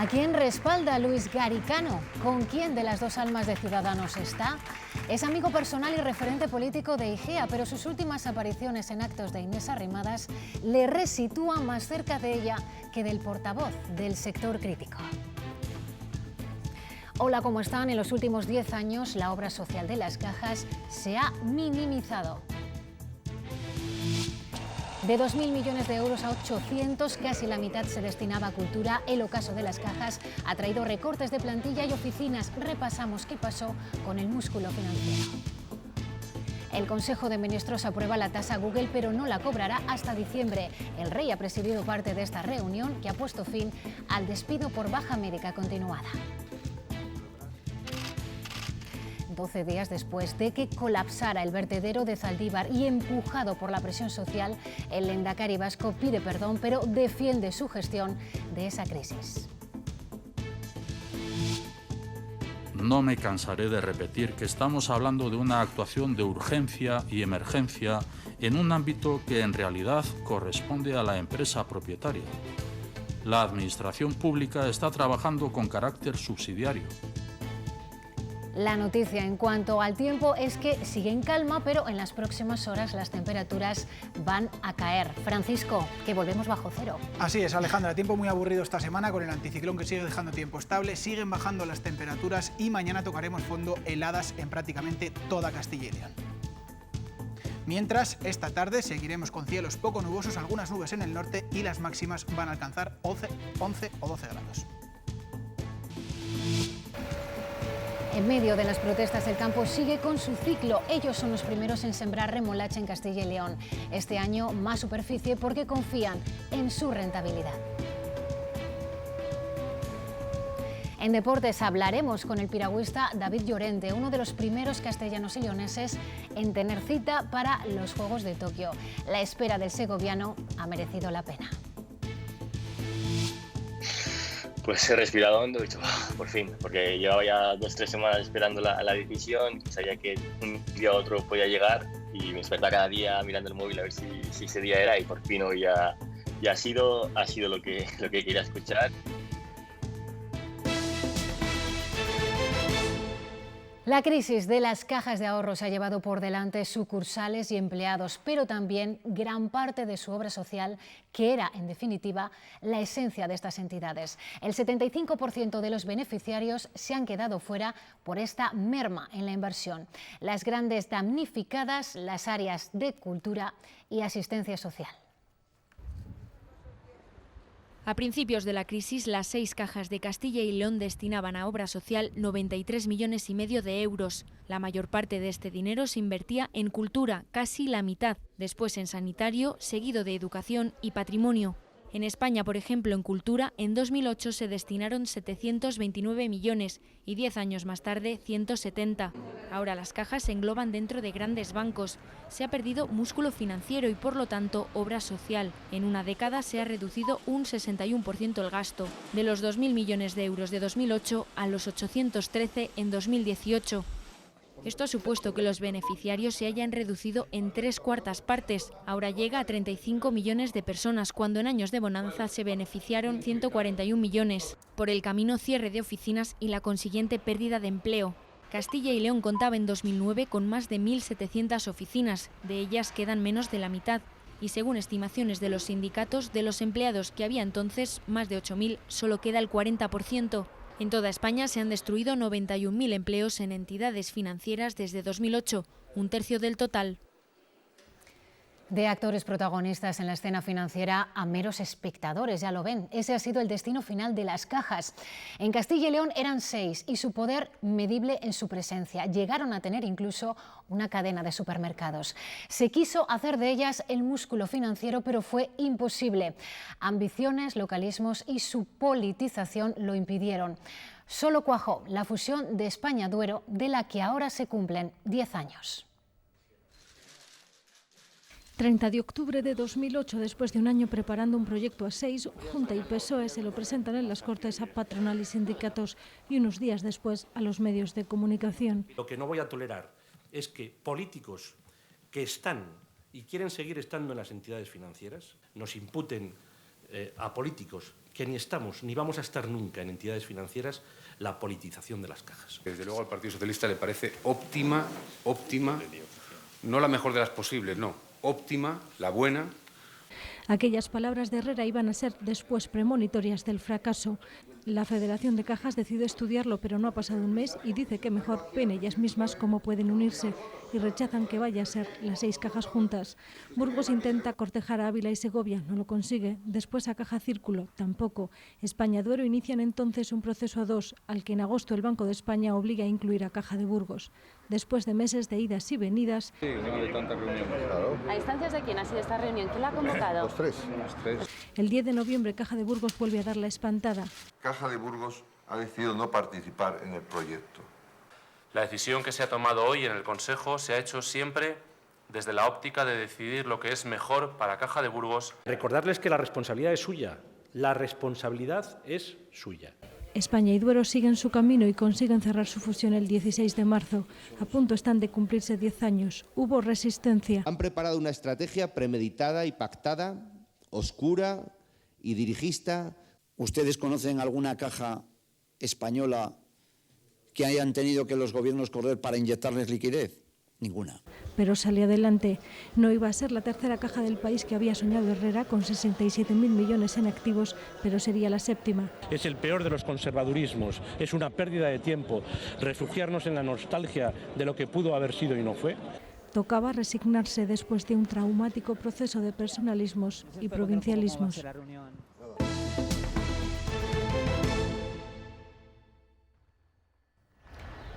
¿A quién respalda Luis Garicano? ¿Con quién de las dos almas de Ciudadanos está? Es amigo personal y referente político de Igea, pero sus últimas apariciones en actos de Inés Arrimadas le resitúan más cerca de ella que del portavoz del sector crítico. Hola, ¿cómo están? En los últimos 10 años la obra social de las cajas se ha minimizado. De 2.000 millones de euros a 800, casi la mitad se destinaba a cultura. El ocaso de las cajas ha traído recortes de plantilla y oficinas. Repasamos qué pasó con el músculo financiero. El Consejo de Ministros aprueba la tasa Google, pero no la cobrará hasta diciembre. El Rey ha presidido parte de esta reunión que ha puesto fin al despido por baja médica continuada. 12 días después de que colapsara el vertedero de Zaldívar y empujado por la presión social, el lehendakari vasco pide perdón, pero defiende su gestión de esa crisis. No me cansaré de repetir que estamos hablando de una actuación de urgencia y emergencia en un ámbito que en realidad corresponde a la empresa propietaria. La administración pública está trabajando con carácter subsidiario. La noticia en cuanto al tiempo es que sigue en calma, pero en las próximas horas las temperaturas van a caer. Francisco, que volvemos bajo cero. Así es, Alejandra, tiempo muy aburrido esta semana con el anticiclón que sigue dejando tiempo estable, siguen bajando las temperaturas y mañana tocaremos fondo heladas en prácticamente toda Castilla y León. Mientras, esta tarde seguiremos con cielos poco nubosos, algunas nubes en el norte y las máximas van a alcanzar 11 o 12 grados. En medio de las protestas, el campo sigue con su ciclo. Ellos son los primeros en sembrar remolacha en Castilla y León. Este año más superficie porque confían en su rentabilidad. En deportes hablaremos con el piragüista David Llorente, uno de los primeros castellanos y leoneses en tener cita para los Juegos de Tokio. La espera del segoviano ha merecido la pena. Pues he respirado hondo y he dicho, por fin, porque llevaba ya 2 o 3 semanas esperando la decisión, sabía que un día u otro podía llegar y me despertaba cada día mirando el móvil a ver si ese día era y por fin hoy ya ha sido lo que quería escuchar. La crisis de las cajas de ahorros ha llevado por delante sucursales y empleados, pero también gran parte de su obra social, que era, en definitiva, la esencia de estas entidades. El 75% de los beneficiarios se han quedado fuera por esta merma en la inversión. Las grandes damnificadas, las áreas de cultura y asistencia social. A principios de la crisis, las 6 cajas de Castilla y León destinaban a obra social 93,5 millones de euros. La mayor parte de este dinero se invertía en cultura, casi la mitad, después en sanitario, seguido de educación y patrimonio. En España, por ejemplo, en cultura, en 2008 se destinaron 729 millones y 10 años más tarde 170. Ahora las cajas se engloban dentro de grandes bancos. Se ha perdido músculo financiero y, por lo tanto, obra social. En una década se ha reducido un 61% el gasto, de los 2.000 millones de euros de 2008 a los 813 en 2018. Esto ha supuesto que los beneficiarios se hayan reducido en 3/4 partes. Ahora llega a 35 millones de personas, cuando en años de bonanza se beneficiaron 141 millones. Por el camino, cierre de oficinas y la consiguiente pérdida de empleo. Castilla y León contaba en 2009 con más de 1.700 oficinas, de ellas quedan menos de la mitad. Y según estimaciones de los sindicatos, de los empleados que había entonces, más de 8.000, solo queda el 40%. En toda España se han destruido 91.000 empleos en entidades financieras desde 2008, un tercio del total. De actores protagonistas en la escena financiera a meros espectadores, ya lo ven. Ese ha sido el destino final de las cajas. En Castilla y León eran 6 y su poder medible en su presencia. Llegaron a tener incluso una cadena de supermercados. Se quiso hacer de ellas el músculo financiero, pero fue imposible. Ambiciones, localismos y su politización lo impidieron. Solo cuajó la fusión de España-Duero, de la que ahora se cumplen 10 años. 30 de octubre de 2008, después de un año preparando un proyecto a 6, Junta y PSOE se lo presentan en las Cortes a patronal y sindicatos y unos días después a los medios de comunicación. Lo que no voy a tolerar es que políticos que están y quieren seguir estando en las entidades financieras nos imputen a políticos que ni estamos ni vamos a estar nunca en entidades financieras la politización de las cajas. Desde luego al Partido Socialista le parece óptima, no la mejor de las posibles, no, óptima, la buena. Aquellas palabras de Herrera iban a ser después premonitorias del fracaso. La Federación de Cajas decidió estudiarlo, pero no ha pasado un mes y dice que mejor ven ellas mismas cómo pueden unirse y rechazan que vaya a ser las 6 cajas juntas. Burgos intenta cortejar a Ávila y Segovia, no lo consigue. Después a Caja Círculo, tampoco. España Duero inician entonces un proceso a 2, al que en agosto el Banco de España obliga a incluir a Caja de Burgos. Después de meses de idas y venidas... Sí, no de tanta reunión. Claro. ¿A instancias de quién ha sido esta reunión? ¿Quién la ha convocado? Los tres. El 10 de noviembre Caja de Burgos vuelve a dar la espantada. Caja de Burgos ha decidido no participar en el proyecto. La decisión que se ha tomado hoy en el Consejo se ha hecho siempre desde la óptica de decidir lo que es mejor para Caja de Burgos. Recordarles que la responsabilidad es suya. La responsabilidad es suya. España y Duero siguen su camino y consiguen cerrar su fusión el 16 de marzo. A punto están de cumplirse 10 años. Hubo resistencia. Han preparado una estrategia premeditada y pactada, oscura y dirigista. ¿Ustedes conocen alguna caja española que hayan tenido que los gobiernos correr para inyectarles liquidez? Ninguna. Pero salió adelante. No iba a ser la tercera caja del país que había soñado Herrera, con 67.000 millones en activos, pero sería la 7ª. Es el peor de los conservadurismos, es una pérdida de tiempo, refugiarnos en la nostalgia de lo que pudo haber sido y no fue. Tocaba resignarse después de un traumático proceso de personalismos y provincialismos.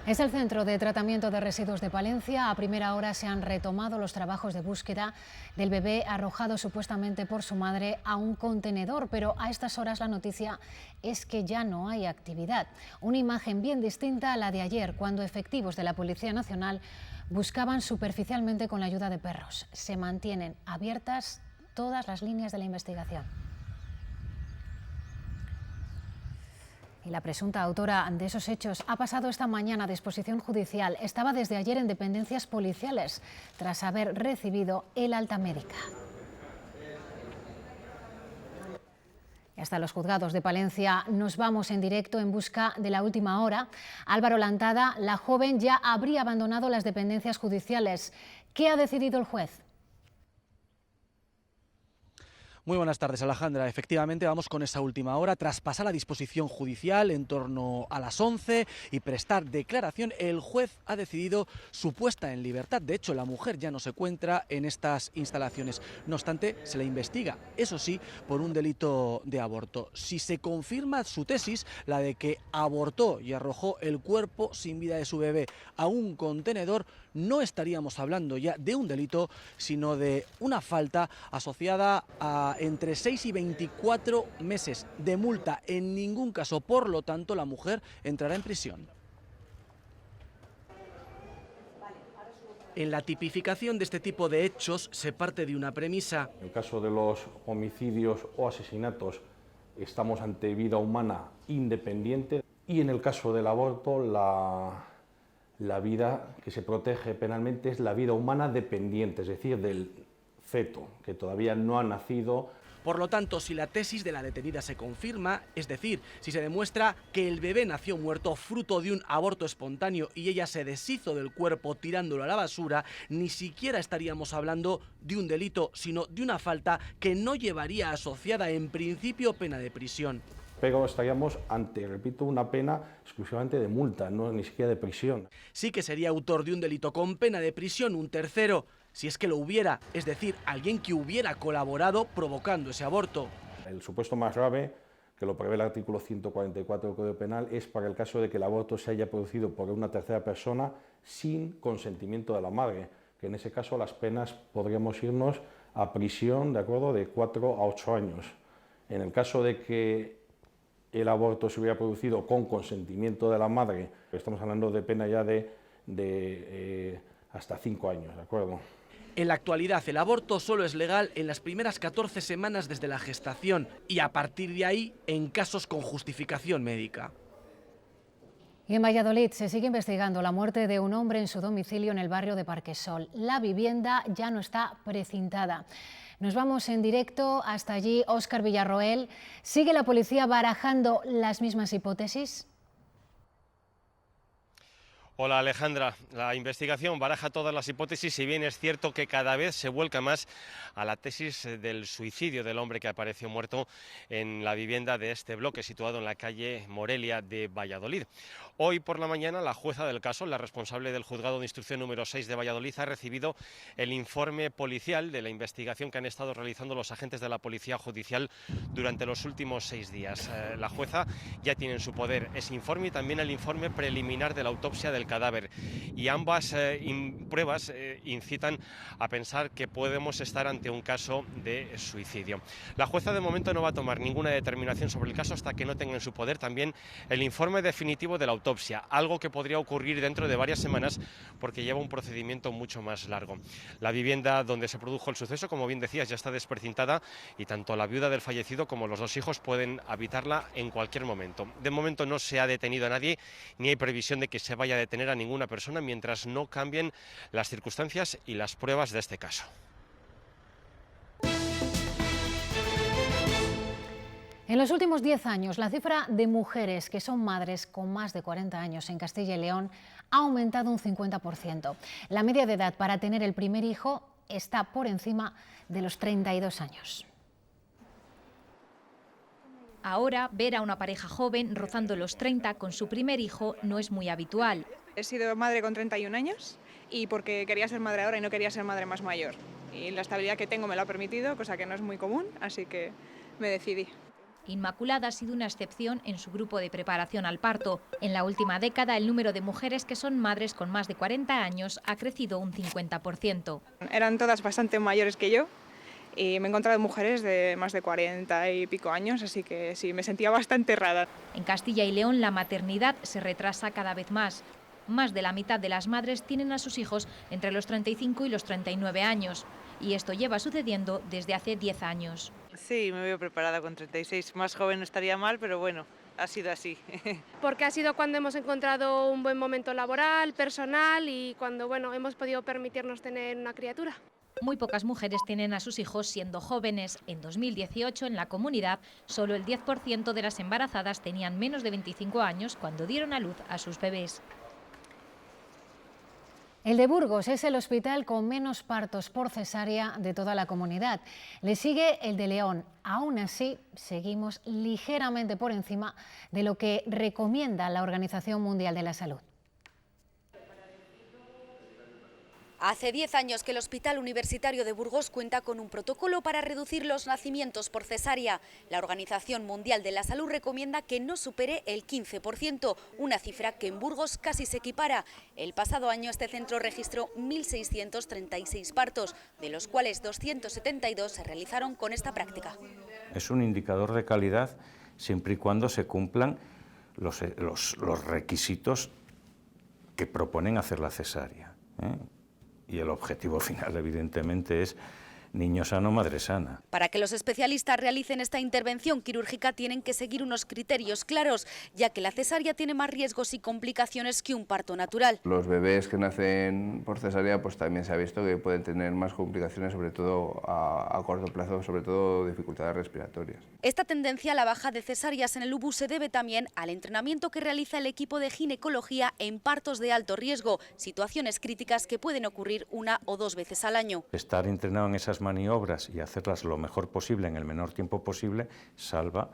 Es el Centro de Tratamiento de Residuos de Palencia. A primera hora se han retomado los trabajos de búsqueda del bebé arrojado supuestamente por su madre a un contenedor, pero a estas horas la noticia es que ya no hay actividad. Una imagen bien distinta a la de ayer, cuando efectivos de la Policía Nacional buscaban superficialmente con la ayuda de perros. Se mantienen abiertas todas las líneas de la investigación. Y la presunta autora de esos hechos ha pasado esta mañana a disposición judicial. Estaba desde ayer en dependencias policiales, tras haber recibido el alta médica. Y hasta los juzgados de Palencia nos vamos en directo en busca de la última hora. Álvaro Lantada, la joven ya habría abandonado las dependencias judiciales. ¿Qué ha decidido el juez? Muy buenas tardes, Alejandra. Efectivamente, vamos con esa última hora. Tras pasar a disposición judicial en torno a las 11 y prestar declaración, el juez ha decidido su puesta en libertad. De hecho, la mujer ya no se encuentra en estas instalaciones. No obstante, se le investiga, eso sí, por un delito de aborto. Si se confirma su tesis, la de que abortó y arrojó el cuerpo sin vida de su bebé a un contenedor, no estaríamos hablando ya de un delito, sino de una falta asociada a entre 6 y 24 meses de multa. En ningún caso, por lo tanto, la mujer entrará en prisión. En la tipificación de este tipo de hechos se parte de una premisa. En el caso de los homicidios o asesinatos estamos ante vida humana independiente y en el caso del aborto la vida que se protege penalmente es la vida humana dependiente, es decir, del feto, que todavía no ha nacido. Por lo tanto, si la tesis de la detenida se confirma, es decir, si se demuestra que el bebé nació muerto fruto de un aborto espontáneo y ella se deshizo del cuerpo tirándolo a la basura, ni siquiera estaríamos hablando de un delito, sino de una falta que no llevaría asociada en principio pena de prisión. Pero estaríamos ante, repito, una pena exclusivamente de multa, no ni siquiera de prisión. Sí que sería autor de un delito con pena de prisión un tercero, si es que lo hubiera, es decir, alguien que hubiera colaborado provocando ese aborto. El supuesto más grave, que lo prevé el artículo 144 del Código Penal, es para el caso de que el aborto se haya producido por una tercera persona sin consentimiento de la madre, que en ese caso las penas podríamos irnos a prisión, ¿de acuerdo?, de 4 a 8 años. En el caso de que el aborto se hubiera producido con consentimiento de la madre, estamos hablando de pena ya de hasta 5 años, ¿de acuerdo? En la actualidad, el aborto solo es legal en las primeras 14 semanas desde la gestación y a partir de ahí en casos con justificación médica. Y en Valladolid se sigue investigando la muerte de un hombre en su domicilio en el barrio de Parquesol. La vivienda ya no está precintada. Nos vamos en directo hasta allí. Óscar Villarroel, ¿sigue la policía barajando las mismas hipótesis? Hola Alejandra, la investigación baraja todas las hipótesis, si bien es cierto que cada vez se vuelca más a la tesis del suicidio del hombre que apareció muerto en la vivienda de este bloque situado en la calle Morelia de Valladolid. Hoy por la mañana la jueza del caso, la responsable del juzgado de instrucción número 6 de Valladolid, ha recibido el informe policial de la investigación que han estado realizando los agentes de la Policía Judicial durante los últimos 6 días. La jueza ya tiene en su poder ese informe y también el informe preliminar de la autopsia del cadáver, y ambas pruebas incitan a pensar que podemos estar ante un caso de suicidio. La jueza de momento no va a tomar ninguna determinación sobre el caso hasta que no tenga en su poder también el informe definitivo de la autopsia, algo que podría ocurrir dentro de varias semanas porque lleva un procedimiento mucho más largo. La vivienda donde se produjo el suceso, como bien decías, ya está desprecintada y tanto la viuda del fallecido como los 2 hijos pueden habitarla en cualquier momento. De momento no se ha detenido a nadie ni hay previsión de que se vaya a detener a ninguna persona mientras no cambien las circunstancias y las pruebas de este caso. En los últimos 10 años, la cifra de mujeres que son madres con más de 40 años en Castilla y León ha aumentado un 50%. La media de edad para tener el primer hijo está por encima de los 32 años. Ahora, ver a una pareja joven rozando los 30 con su primer hijo no es muy habitual. He sido madre con 31 años y porque quería ser madre ahora y no quería ser madre más mayor. Y la estabilidad que tengo me lo ha permitido, cosa que no es muy común, así que me decidí. Inmaculada ha sido una excepción en su grupo de preparación al parto. En la última década, el número de mujeres que son madres con más de 40 años ha crecido un 50%. Eran todas bastante mayores que yo y me he encontrado mujeres de más de 40 y pico años, así que sí, me sentía bastante rara. En Castilla y León, la maternidad se retrasa cada vez más. Más de la mitad de las madres tienen a sus hijos entre los 35 y los 39 años. Y esto lleva sucediendo desde hace 10 años. Sí, me veo preparada con 36. Más joven no estaría mal, pero bueno, ha sido así. Porque ha sido cuando hemos encontrado un buen momento laboral, personal y cuando hemos podido permitirnos tener una criatura. Muy pocas mujeres tienen a sus hijos siendo jóvenes. En 2018, en la comunidad, solo el 10% de las embarazadas tenían menos de 25 años cuando dieron a luz a sus bebés. El de Burgos es el hospital con menos partos por cesárea de toda la comunidad. Le sigue el de León. Aún así, seguimos ligeramente por encima de lo que recomienda la Organización Mundial de la Salud. Hace 10 años que el Hospital Universitario de Burgos cuenta con un protocolo para reducir los nacimientos por cesárea. La Organización Mundial de la Salud recomienda que no supere el 15%, una cifra que en Burgos casi se equipara. El pasado año este centro registró 1.636 partos, de los cuales 272 se realizaron con esta práctica. Es un indicador de calidad siempre y cuando se cumplan los requisitos que proponen hacer la cesárea, ¿eh? Y el objetivo final, evidentemente, es niño sano, madre sana. Para que los especialistas realicen esta intervención quirúrgica tienen que seguir unos criterios claros, ya que la cesárea tiene más riesgos y complicaciones que un parto natural. Los bebés que nacen por cesárea pues también se ha visto que pueden tener más complicaciones, sobre todo a corto plazo, sobre todo dificultades respiratorias. Esta tendencia a la baja de cesáreas en el UBU se debe también al entrenamiento que realiza el equipo de ginecología en partos de alto riesgo, situaciones críticas que pueden ocurrir 1 o 2 veces al año. Estar entrenado en esas maniobras y hacerlas lo mejor posible en el menor tiempo posible salva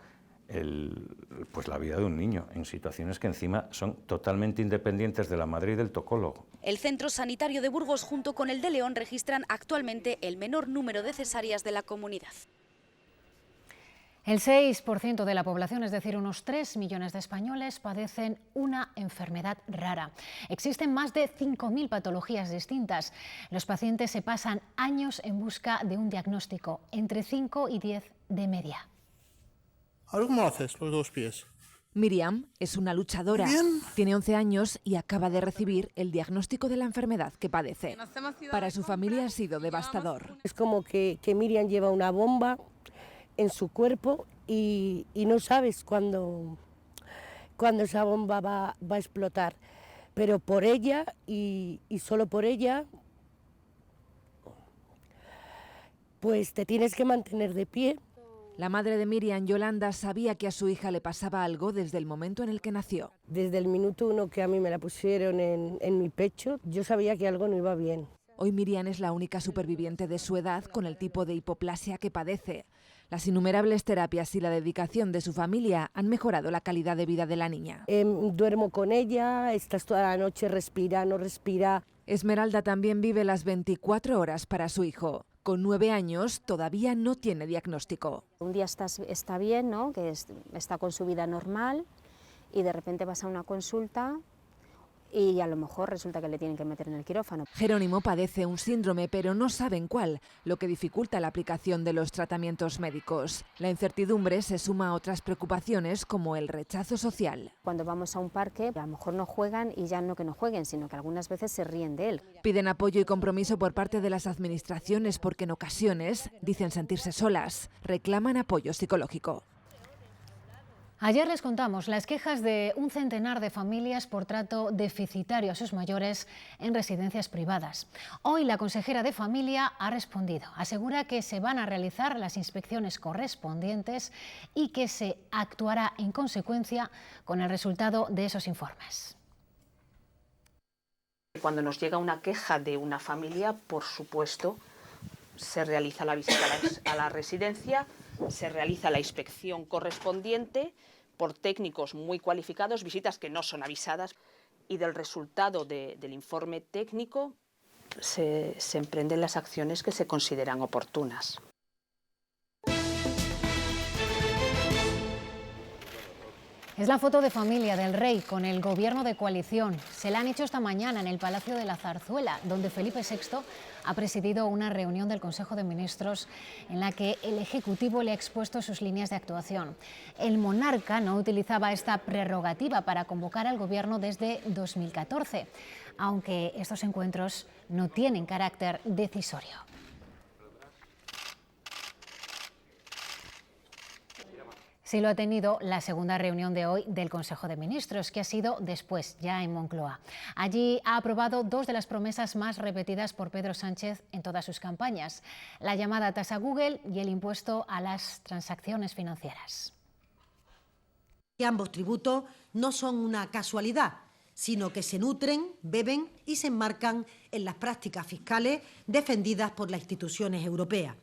la vida de un niño en situaciones que encima son totalmente independientes de la madre y del tocólogo. El Centro Sanitario de Burgos junto con el de León registran actualmente el menor número de cesáreas de la comunidad. El 6% de la población, es decir, unos 3 millones de españoles, padecen una enfermedad rara. Existen más de 5.000 patologías distintas. Los pacientes se pasan años en busca de un diagnóstico, entre 5 y 10 de media. ¿Ahora cómo haces los 2 pies? Miriam es una luchadora. Bien. Tiene 11 años y acaba de recibir el diagnóstico de la enfermedad que padece. Para su familia ha sido devastador. Es como que Miriam lleva una bomba en su cuerpo y no sabes cuándo cuando esa bomba va a explotar, pero por ella y solo por ella, pues te tienes que mantener de pie. La madre de Miriam, Yolanda, sabía que a su hija le pasaba algo desde el momento en el que nació. Desde el minuto 1 que a mí me la pusieron en mi pecho, yo sabía que algo no iba bien. Hoy Miriam es la única superviviente de su edad con el tipo de hipoplasia que padece. Las innumerables terapias y la dedicación de su familia han mejorado la calidad de vida de la niña. Duermo con ella, estás toda la noche, respira, no respira. Esmeralda también vive las 24 horas para su hijo. Con 9 años todavía no tiene diagnóstico. Un día está bien, ¿no? Que está con su vida normal y de repente vas a una consulta y a lo mejor resulta que le tienen que meter en el quirófano. Jerónimo padece un síndrome, pero no saben cuál, lo que dificulta la aplicación de los tratamientos médicos. La incertidumbre se suma a otras preocupaciones como el rechazo social. Cuando vamos a un parque, a lo mejor no juegan y ya no que no jueguen, sino que algunas veces se ríen de él. Piden apoyo y compromiso por parte de las administraciones porque en ocasiones dicen sentirse solas. Reclaman apoyo psicológico. Ayer les contamos las quejas de un centenar de familias por trato deficitario a sus mayores en residencias privadas. Hoy la consejera de Familia ha respondido. Asegura que se van a realizar las inspecciones correspondientes y que se actuará en consecuencia con el resultado de esos informes. Cuando nos llega una queja de una familia, por supuesto, se realiza la visita a la residencia, se realiza la inspección correspondiente por técnicos muy cualificados, visitas que no son avisadas, y del resultado del informe técnico se emprenden las acciones que se consideran oportunas. Es la foto de familia del rey con el gobierno de coalición. Se la han hecho esta mañana en el Palacio de la Zarzuela, donde Felipe VI ha presidido una reunión del Consejo de Ministros en la que el Ejecutivo le ha expuesto sus líneas de actuación. El monarca no utilizaba esta prerrogativa para convocar al gobierno desde 2014, aunque estos encuentros no tienen carácter decisorio. Sí lo ha tenido la segunda reunión de hoy del Consejo de Ministros, que ha sido después, ya en Moncloa. Allí ha aprobado dos de las promesas más repetidas por Pedro Sánchez en todas sus campañas: la llamada tasa Google y el impuesto a las transacciones financieras. Ambos tributos no son una casualidad, sino que se nutren, beben y se enmarcan en las prácticas fiscales defendidas por las instituciones europeas.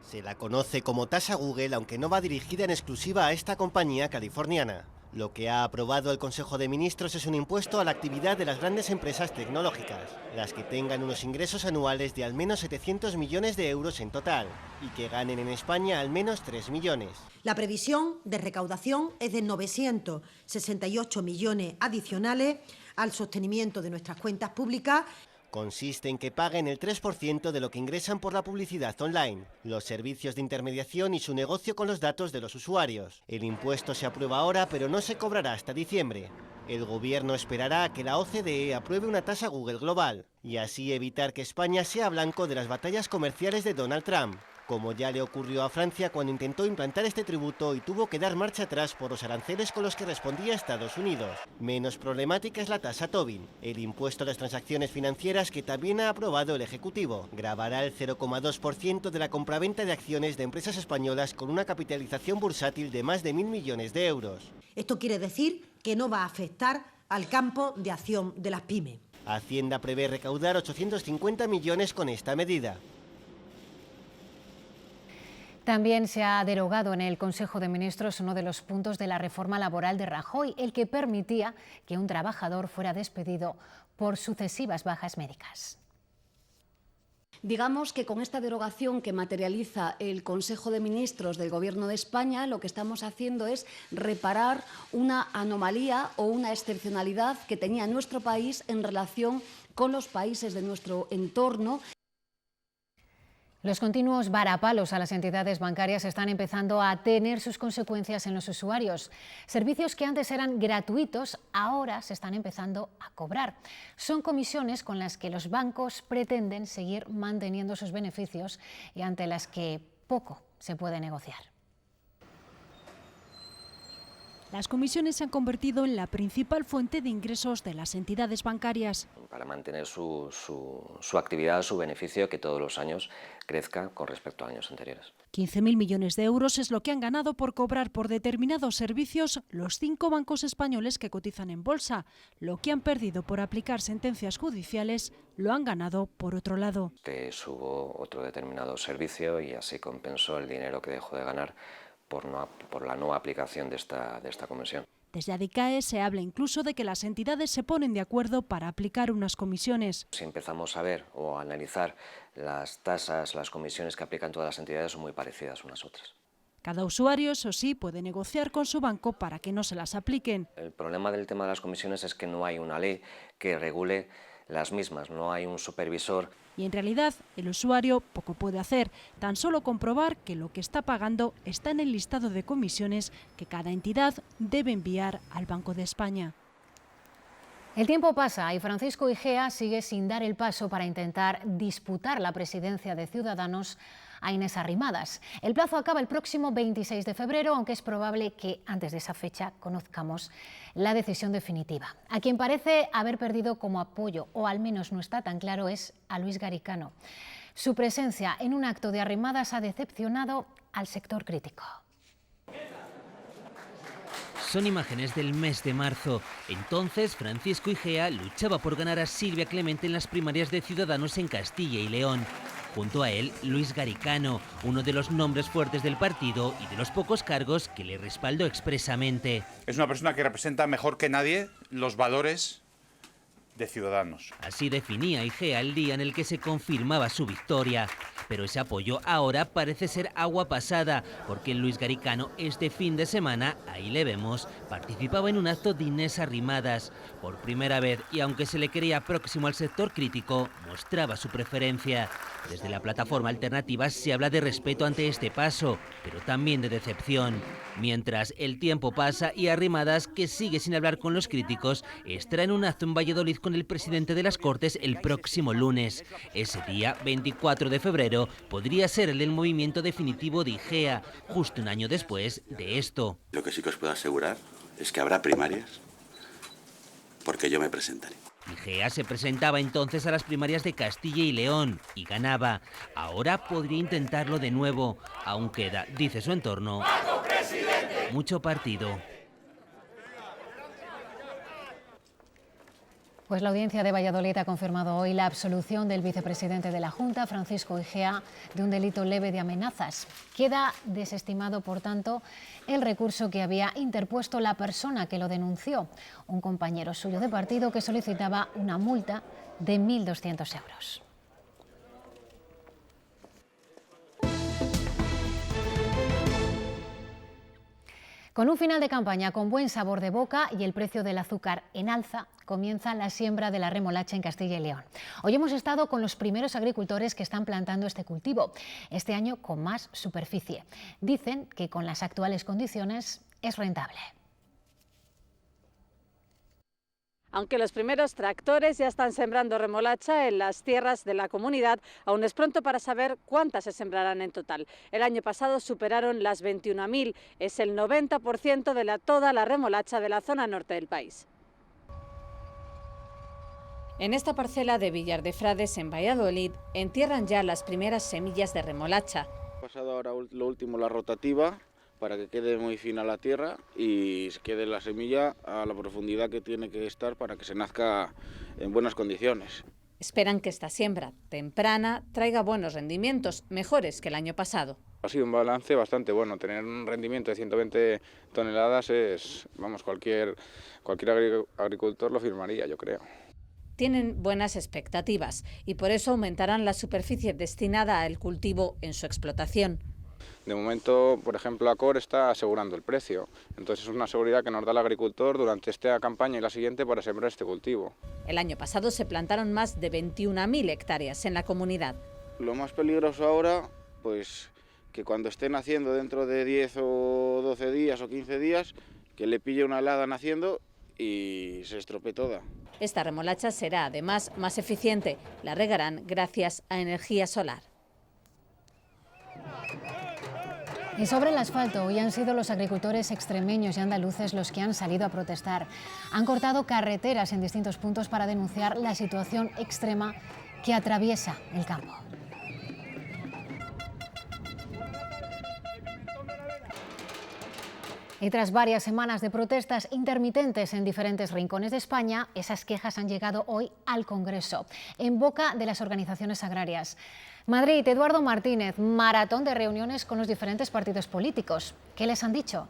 Se la conoce como tasa Google, aunque no va dirigida en exclusiva a esta compañía californiana. Lo que ha aprobado el Consejo de Ministros es un impuesto a la actividad de las grandes empresas tecnológicas, las que tengan unos ingresos anuales de al menos 700 millones de euros en total y que ganen en España al menos 3 millones. La previsión de recaudación es de 968 millones adicionales al sostenimiento de nuestras cuentas públicas. Consiste en que paguen el 3% de lo que ingresan por la publicidad online, los servicios de intermediación y su negocio con los datos de los usuarios. El impuesto se aprueba ahora, pero no se cobrará hasta diciembre. El Gobierno esperará a que la OCDE apruebe una tasa Google global y así evitar que España sea blanco de las batallas comerciales de Donald Trump, como ya le ocurrió a Francia cuando intentó implantar este tributo y tuvo que dar marcha atrás por los aranceles con los que respondía Estados Unidos. Menos problemática es la tasa Tobin, el impuesto a las transacciones financieras que también ha aprobado el Ejecutivo. Gravará el 0,2% de la compraventa de acciones de empresas españolas con una capitalización bursátil de más de 1.000 millones de euros. Esto quiere decir que no va a afectar al campo de acción de las pymes. Hacienda prevé recaudar 850 millones con esta medida. También se ha derogado en el Consejo de Ministros uno de los puntos de la reforma laboral de Rajoy, el que permitía que un trabajador fuera despedido por sucesivas bajas médicas. Digamos que con esta derogación que materializa el Consejo de Ministros del Gobierno de España, lo que estamos haciendo es reparar una anomalía o una excepcionalidad que tenía nuestro país en relación con los países de nuestro entorno. Los continuos varapalos a las entidades bancarias están empezando a tener sus consecuencias en los usuarios. Servicios que antes eran gratuitos, ahora se están empezando a cobrar. Son comisiones con las que los bancos pretenden seguir manteniendo sus beneficios y ante las que poco se puede negociar. Las comisiones se han convertido en la principal fuente de ingresos de las entidades bancarias. Para mantener su actividad, su beneficio, que todos los años crezca con respecto a años anteriores. 15.000 millones de euros es lo que han ganado por cobrar por determinados servicios los 5 bancos españoles que cotizan en bolsa. Lo que han perdido por aplicar sentencias judiciales lo han ganado por otro lado. Hubo otro determinado servicio y así compensó el dinero que dejó de ganar por la no aplicación de esta comisión. Desde ADICAE se habla incluso de que las entidades se ponen de acuerdo para aplicar unas comisiones. Si empezamos a ver o a analizar las tasas, las comisiones que aplican todas las entidades son muy parecidas unas a otras. Cada usuario, eso sí, puede negociar con su banco para que no se las apliquen. El problema del tema de las comisiones es que no hay una ley que regule las mismas, no hay un supervisor. Y en realidad el usuario poco puede hacer, tan solo comprobar que lo que está pagando está en el listado de comisiones que cada entidad debe enviar al Banco de España. El tiempo pasa y Francisco Igea sigue sin dar el paso para intentar disputar la presidencia de Ciudadanos a Inés Arrimadas. El plazo acaba el próximo 26 de febrero, aunque es probable que antes de esa fecha conozcamos la decisión definitiva. A quien parece haber perdido como apoyo, o al menos no está tan claro, es a Luis Garicano. Su presencia en un acto de Arrimadas ha decepcionado al sector crítico. Son imágenes del mes de marzo. Entonces, Francisco Igea luchaba por ganar a Silvia Clemente en las primarias de Ciudadanos en Castilla y León. Junto a él, Luis Garicano, uno de los nombres fuertes del partido y de los pocos cargos que le respaldó expresamente. Es una persona que representa mejor que nadie los valores de Ciudadanos. Así definía Igea el día en el que se confirmaba su victoria. Pero ese apoyo ahora parece ser agua pasada, porque Luis Garicano este fin de semana, ahí le vemos, participaba en un acto de Inés Arrimadas. Por primera vez, y aunque se le creía próximo al sector crítico, mostraba su preferencia. Desde la plataforma alternativa se habla de respeto ante este paso, pero también de decepción. Mientras el tiempo pasa y Arrimadas, que sigue sin hablar con los críticos, estará en un acto en Valladolid con el presidente de las Cortes el próximo lunes. Ese día, 24 de febrero, podría ser el del movimiento definitivo de Igea, justo un año después de esto. Lo que sí que os puedo asegurar es que habrá primarias, porque yo me presentaré. Igea se presentaba entonces a las primarias de Castilla y León y ganaba. Ahora podría intentarlo de nuevo. Aún queda, dice su entorno, mucho partido. Pues la audiencia de Valladolid ha confirmado hoy la absolución del vicepresidente de la Junta, Francisco Igea, de un delito leve de amenazas. Queda desestimado, por tanto, el recurso que había interpuesto la persona que lo denunció, un compañero suyo de partido que solicitaba una multa de 1.200 euros. Con un final de campaña con buen sabor de boca y el precio del azúcar en alza, comienza la siembra de la remolacha en Castilla y León. Hoy hemos estado con los primeros agricultores que están plantando este cultivo, este año con más superficie. Dicen que con las actuales condiciones es rentable. Aunque los primeros tractores ya están sembrando remolacha en las tierras de la comunidad, aún es pronto para saber cuántas se sembrarán en total. El año pasado superaron las 21.000, es el 90% de toda la remolacha de la zona norte del país. En esta parcela de Villar de Frades, en Valladolid, entierran ya las primeras semillas de remolacha. Ha pasado ahora lo último, la rotativa, para que quede muy fina la tierra y quede la semilla a la profundidad que tiene que estar para que se nazca en buenas condiciones. Esperan que esta siembra temprana traiga buenos rendimientos, mejores que el año pasado. Ha sido un balance bastante bueno. Tener un rendimiento de 120 toneladas es, vamos, cualquier agricultor lo firmaría, yo creo. Tienen buenas expectativas y por eso aumentarán la superficie destinada al cultivo en su explotación. De momento, por ejemplo, Acor está asegurando el precio, entonces es una seguridad que nos da el agricultor durante esta campaña y la siguiente para sembrar este cultivo. El año pasado se plantaron más de 21.000 hectáreas en la comunidad. Lo más peligroso ahora, pues que cuando estén naciendo dentro de 10 o 12 días o 15 días, que le pille una helada naciendo y se estropee toda. Esta remolacha será además más eficiente, la regarán gracias a energía solar. Y sobre el asfalto, hoy han sido los agricultores extremeños y andaluces los que han salido a protestar. Han cortado carreteras en distintos puntos para denunciar la situación extrema que atraviesa el campo. Y tras varias semanas de protestas intermitentes en diferentes rincones de España, esas quejas han llegado hoy al Congreso, en boca de las organizaciones agrarias. Madrid, Eduardo Martínez, maratón de reuniones con los diferentes partidos políticos. ¿Qué les han dicho?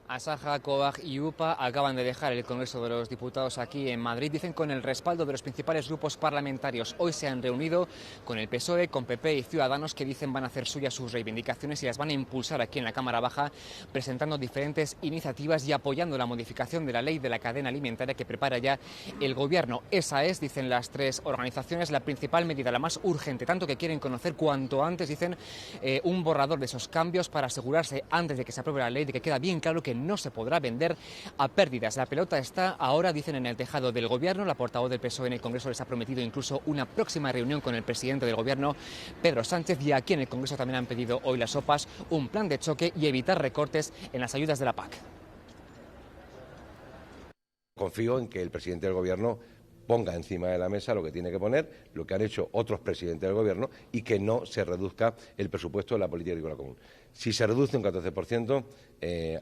Asaja, COAG y UPA acaban de dejar el Congreso de los Diputados aquí en Madrid. Dicen con el respaldo de los principales grupos parlamentarios. Hoy se han reunido con el PSOE, con PP y Ciudadanos, que dicen van a hacer suyas sus reivindicaciones y las van a impulsar aquí en la Cámara Baja, presentando diferentes iniciativas y apoyando la modificación de la ley de la cadena alimentaria que prepara ya el Gobierno. Esa es, dicen las tres organizaciones, la principal medida, la más urgente, tanto que quieren conocer cuanto antes, dicen, un borrador de esos cambios para asegurarse, antes de que se apruebe la ley, de que queda bien claro que no se podrá vender a pérdidas. La pelota está ahora, dicen, en el tejado del Gobierno. La portavoz del PSOE en el Congreso les ha prometido incluso una próxima reunión con el presidente del Gobierno, Pedro Sánchez, y aquí en el Congreso también han pedido hoy las OPAs un plan de choque y evitar recortes en las ayudas de la PAC. Confío en que el presidente del Gobierno ponga encima de la mesa lo que tiene que poner, lo que han hecho otros presidentes del Gobierno, y que no se reduzca el presupuesto de la política agrícola común. Si se reduce un 14%,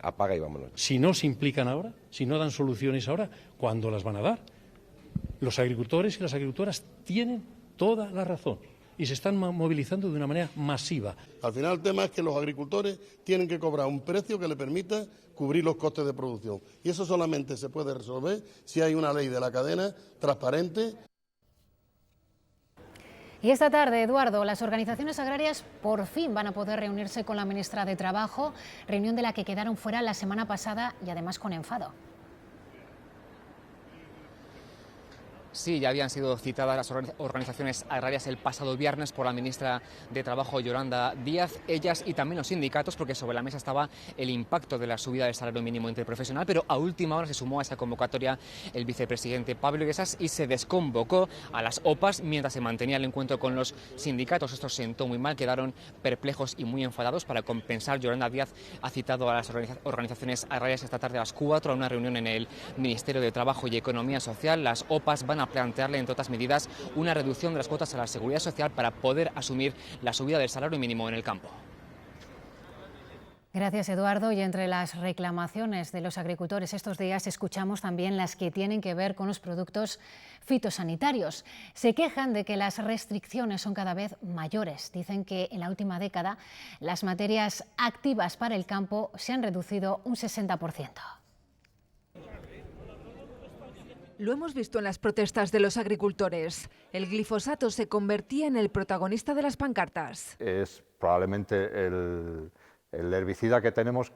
apaga y vámonos. Si no se implican ahora, si no dan soluciones ahora, ¿cuándo las van a dar? Los agricultores y las agricultoras tienen toda la razón y se están movilizando de una manera masiva. Al final el tema es que los agricultores tienen que cobrar un precio que le permita cubrir los costes de producción. Y eso solamente se puede resolver si hay una ley de la cadena transparente. Y esta tarde, Eduardo, las organizaciones agrarias por fin van a poder reunirse con la ministra de Trabajo, reunión de la que quedaron fuera la semana pasada y además con enfado. Sí, ya habían sido citadas las organizaciones agrarias el pasado viernes por la ministra de Trabajo, Yolanda Díaz, ellas y también los sindicatos, porque sobre la mesa estaba el impacto de la subida del salario mínimo interprofesional, pero a última hora se sumó a esa convocatoria el vicepresidente Pablo Iglesias y se desconvocó a las OPAs mientras se mantenía el encuentro con los sindicatos. Esto sentó muy mal, quedaron perplejos y muy enfadados. Para compensar, Yolanda Díaz ha citado a las organizaciones agrarias esta tarde a las 4 a una reunión en el Ministerio de Trabajo y Economía Social. Las OPAs van a plantearle, entre otras medidas, una reducción de las cuotas a la seguridad social para poder asumir la subida del salario mínimo en el campo. Gracias, Eduardo. Y entre las reclamaciones de los agricultores estos días escuchamos también las que tienen que ver con los productos fitosanitarios. Se quejan de que las restricciones son cada vez mayores. Dicen que en la última década las materias activas para el campo se han reducido un 60%. Lo hemos visto en las protestas de los agricultores. El glifosato se convertía en el protagonista de las pancartas. Es probablemente el herbicida que tenemos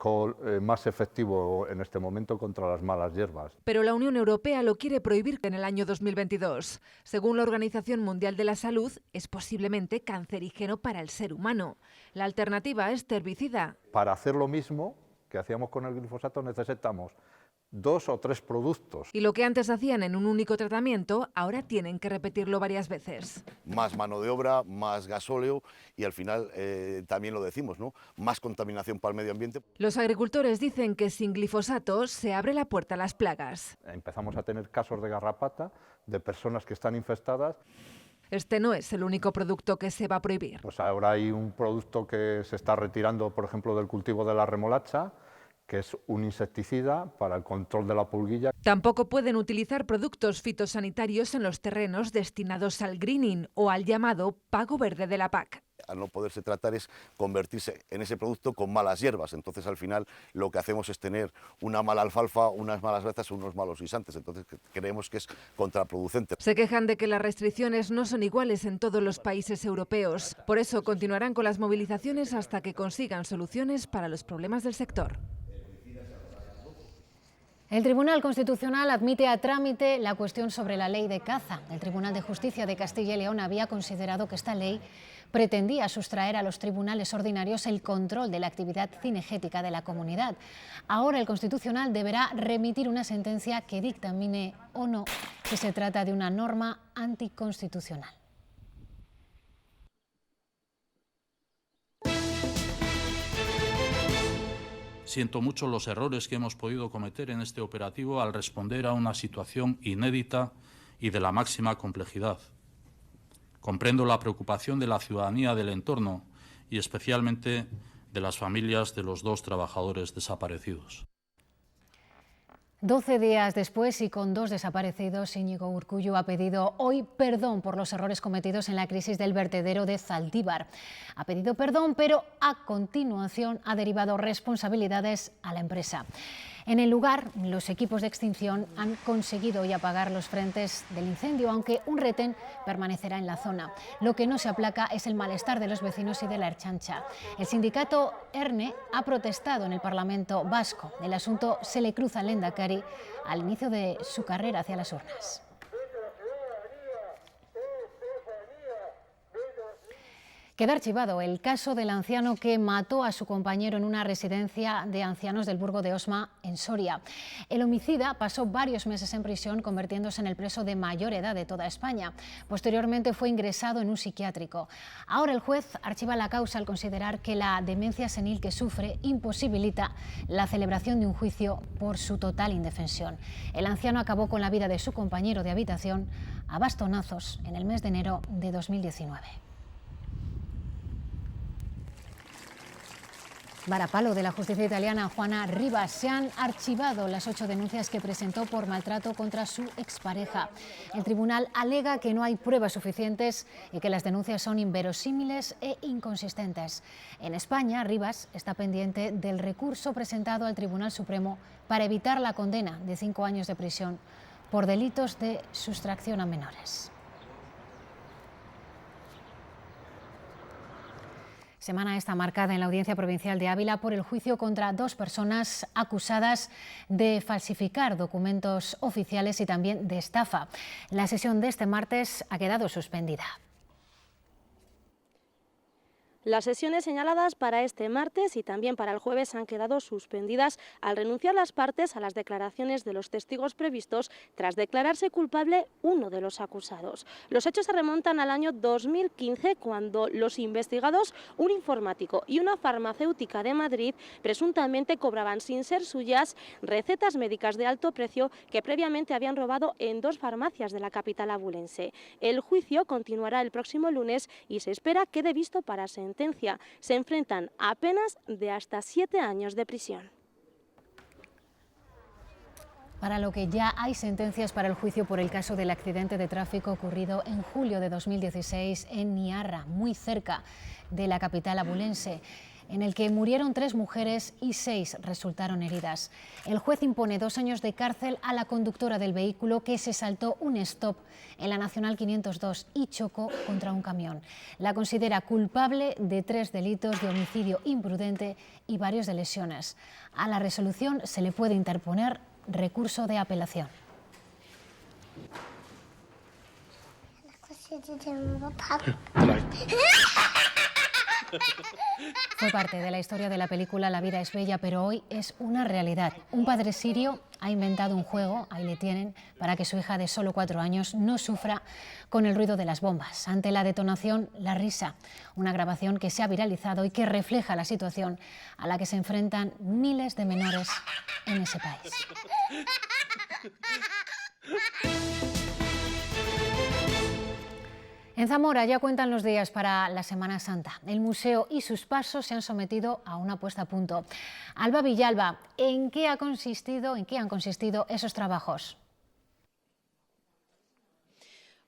más efectivo en este momento contra las malas hierbas. Pero la Unión Europea lo quiere prohibir en el año 2022. Según la Organización Mundial de la Salud, es posiblemente cancerígeno para el ser humano. La alternativa es este herbicida. Para hacer lo mismo que hacíamos con el glifosato necesitamos 2 o 3 productos. Y lo que antes hacían en un único tratamiento, ahora tienen que repetirlo varias veces. Más mano de obra, más gasóleo y al final también lo decimos, ¿no? Más contaminación para el medio ambiente. Los agricultores dicen que sin glifosato se abre la puerta a las plagas. Empezamos a tener casos de garrapata, de personas que están infestadas. Este no es el único producto que se va a prohibir. Pues ahora hay un producto que se está retirando, por ejemplo, del cultivo de la remolacha, que es un insecticida para el control de la pulguilla. Tampoco pueden utilizar productos fitosanitarios en los terrenos destinados al greening o al llamado pago verde de la PAC. Al no poderse tratar es convertirse en ese producto con malas hierbas. Entonces al final lo que hacemos es tener una mala alfalfa, unas malas grazas, unos malos guisantes. Entonces creemos que es contraproducente. Se quejan de que las restricciones no son iguales en todos los países europeos. Por eso continuarán con las movilizaciones hasta que consigan soluciones para los problemas del sector. El Tribunal Constitucional admite a trámite la cuestión sobre la ley de caza. El Tribunal de Justicia de Castilla y León había considerado que esta ley pretendía sustraer a los tribunales ordinarios el control de la actividad cinegética de la comunidad. Ahora el Constitucional deberá remitir una sentencia que dictamine o no que se trata de una norma anticonstitucional. Siento mucho los errores que hemos podido cometer en este operativo al responder a una situación inédita y de la máxima complejidad. Comprendo la preocupación de la ciudadanía del entorno y especialmente de las familias de los 2 trabajadores desaparecidos. 12 días después y con 2 desaparecidos, Íñigo Urkullu ha pedido hoy perdón por los errores cometidos en la crisis del vertedero de Zaldívar. Ha pedido perdón, pero a continuación ha derivado responsabilidades a la empresa. En el lugar, los equipos de extinción han conseguido hoy apagar los frentes del incendio, aunque un retén permanecerá en la zona. Lo que no se aplaca es el malestar de los vecinos y de la Ertzaintza. El sindicato ERNE ha protestado en el Parlamento vasco. El asunto se le cruza al Lehendakari al inicio de su carrera hacia las urnas. Queda archivado el caso del anciano que mató a su compañero en una residencia de ancianos del Burgo de Osma, en Soria. El homicida pasó varios meses en prisión, convirtiéndose en el preso de mayor edad de toda España. Posteriormente fue ingresado en un psiquiátrico. Ahora el juez archiva la causa al considerar que la demencia senil que sufre imposibilita la celebración de un juicio por su total indefensión. El anciano acabó con la vida de su compañero de habitación a bastonazos en el mes de enero de 2019. Varapalo de la justicia italiana, Juana Rivas. Se han archivado las 8 denuncias que presentó por maltrato contra su expareja. El tribunal alega que no hay pruebas suficientes y que las denuncias son inverosímiles e inconsistentes. En España, Rivas está pendiente del recurso presentado al Tribunal Supremo para evitar la condena de 5 años de prisión por delitos de sustracción a menores. Semana esta marcada en la Audiencia Provincial de Ávila por el juicio contra 2 personas acusadas de falsificar documentos oficiales y también de estafa. La sesión de este martes ha quedado suspendida. Las sesiones señaladas para este martes y también para el jueves han quedado suspendidas al renunciar las partes a las declaraciones de los testigos previstos tras declararse culpable uno de los acusados. Los hechos se remontan al año 2015, cuando los investigados, un informático y una farmacéutica de Madrid, presuntamente cobraban sin ser suyas recetas médicas de alto precio que previamente habían robado en 2 farmacias de la capital abulense. El juicio continuará el próximo lunes y se espera quede visto para sentencia. Se enfrentan a penas de hasta 7 años de prisión. Para lo que ya hay sentencias para el juicio por el caso del accidente de tráfico ocurrido en julio de 2016 en Niarra, muy cerca de la capital abulense, en el que murieron 3 mujeres y 6 resultaron heridas. El juez impone 2 años de cárcel a la conductora del vehículo que se saltó un stop en la Nacional 502 y chocó contra un camión. La considera culpable de 3 delitos de homicidio imprudente y varios de lesiones. A la resolución se le puede interponer recurso de apelación. Fue parte de la historia de la película La vida es bella, pero hoy es una realidad. Un padre sirio ha inventado un juego, ahí le tienen, para que su hija de solo 4 años no sufra con el ruido de las bombas. Ante la detonación, la risa. Una grabación que se ha viralizado y que refleja la situación a la que se enfrentan miles de menores en ese país. En Zamora ya cuentan los días para la Semana Santa. El museo y sus pasos se han sometido a una puesta a punto. Alba Villalba, ¿en qué han consistido esos trabajos?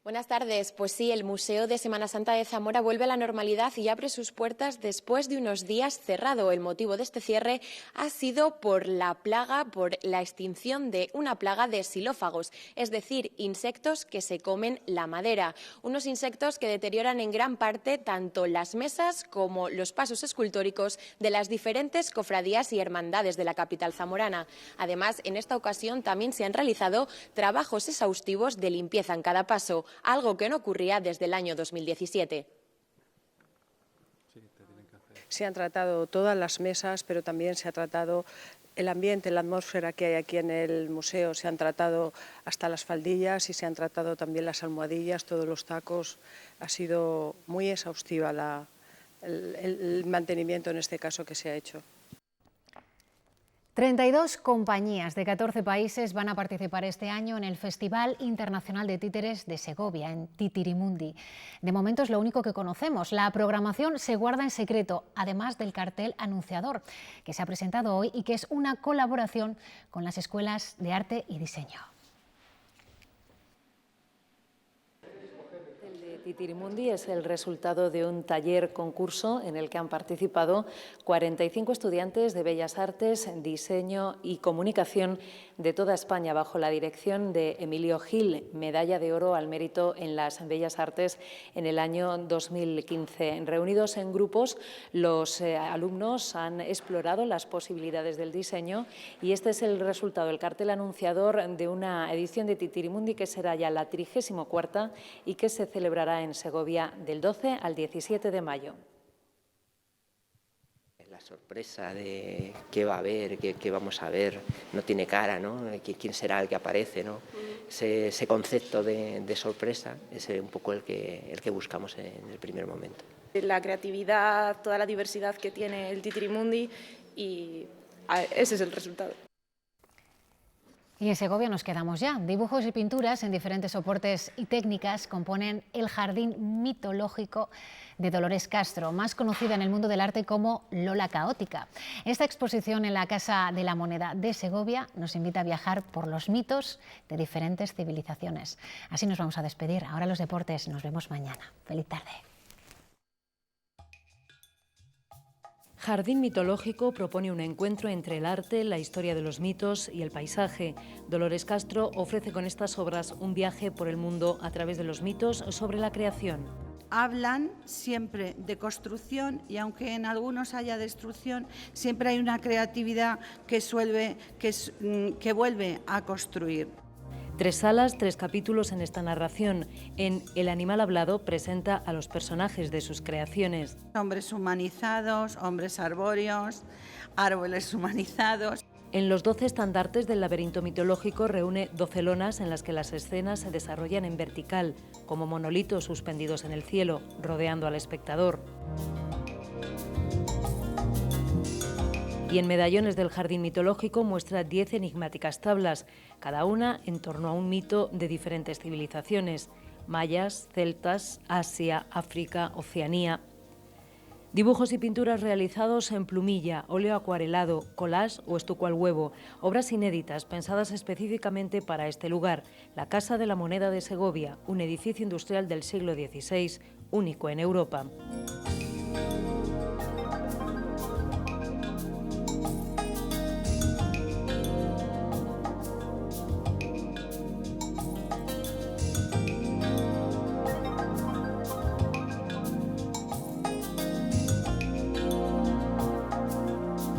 Buenas tardes. Pues sí, el Museo de Semana Santa de Zamora vuelve a la normalidad y abre sus puertas después de unos días cerrado. El motivo de este cierre ha sido por la extinción de una plaga de xilófagos, es decir, insectos que se comen la madera. Unos insectos que deterioran en gran parte tanto las mesas como los pasos escultóricos de las diferentes cofradías y hermandades de la capital zamorana. Además, en esta ocasión también se han realizado trabajos exhaustivos de limpieza en cada paso, algo que no ocurría desde el año 2017. Se han tratado todas las mesas, pero también se ha tratado el ambiente, la atmósfera que hay aquí en el museo. Se han tratado hasta las faldillas y se han tratado también las almohadillas, todos los tacos. Ha sido muy exhaustiva el mantenimiento en este caso que se ha hecho. 32 compañías de 14 países van a participar este año en el Festival Internacional de Títeres de Segovia, en Titirimundi. De momento es lo único que conocemos. La programación se guarda en secreto, además del cartel anunciador, que se ha presentado hoy y que es una colaboración con las escuelas de arte y diseño. Titirimundi es el resultado de un taller concurso en el que han participado 45 estudiantes de Bellas Artes, Diseño y Comunicación de toda España, bajo la dirección de Emilio Gil, medalla de oro al mérito en las Bellas Artes en el año 2015. Reunidos en grupos, los alumnos han explorado las posibilidades del diseño y este es el resultado, el cartel anunciador de una edición de Titirimundi que será ya la 34ª y que se celebrará en Segovia del 12 al 17 de mayo. La sorpresa de qué va a haber, qué vamos a ver, no tiene cara, ¿no? ¿Quién será el que aparece, ¿no? Ese concepto de sorpresa es un poco el que buscamos en el primer momento. La creatividad, toda la diversidad que tiene el Titirimundi y ese es el resultado. Y en Segovia nos quedamos ya. Dibujos y pinturas en diferentes soportes y técnicas componen el Jardín Mitológico de Dolores Castro, más conocida en el mundo del arte como Lola Caótica. Esta exposición en la Casa de la Moneda de Segovia nos invita a viajar por los mitos de diferentes civilizaciones. Así nos vamos a despedir. Ahora los deportes. Nos vemos mañana. Feliz tarde. Jardín Mitológico propone un encuentro entre el arte, la historia de los mitos y el paisaje. Dolores Castro ofrece con estas obras un viaje por el mundo a través de los mitos sobre la creación. Hablan siempre de construcción y aunque en algunos haya destrucción, siempre hay una creatividad que vuelve a construir. 3 salas, 3 capítulos en esta narración. En El animal hablado presenta a los personajes de sus creaciones. Hombres humanizados, hombres arbóreos, árboles humanizados. En los 12 estandartes del laberinto mitológico reúne 12 lonas en las que las escenas se desarrollan en vertical, como monolitos suspendidos en el cielo, rodeando al espectador. Y en Medallones del Jardín Mitológico muestra 10 enigmáticas tablas, cada una en torno a un mito de diferentes civilizaciones: mayas, celtas, Asia, África, Oceanía. Dibujos y pinturas realizados en plumilla, óleo acuarelado, collage o estuco al huevo, obras inéditas pensadas específicamente para este lugar, la Casa de la Moneda de Segovia, un edificio industrial del siglo XVI, único en Europa.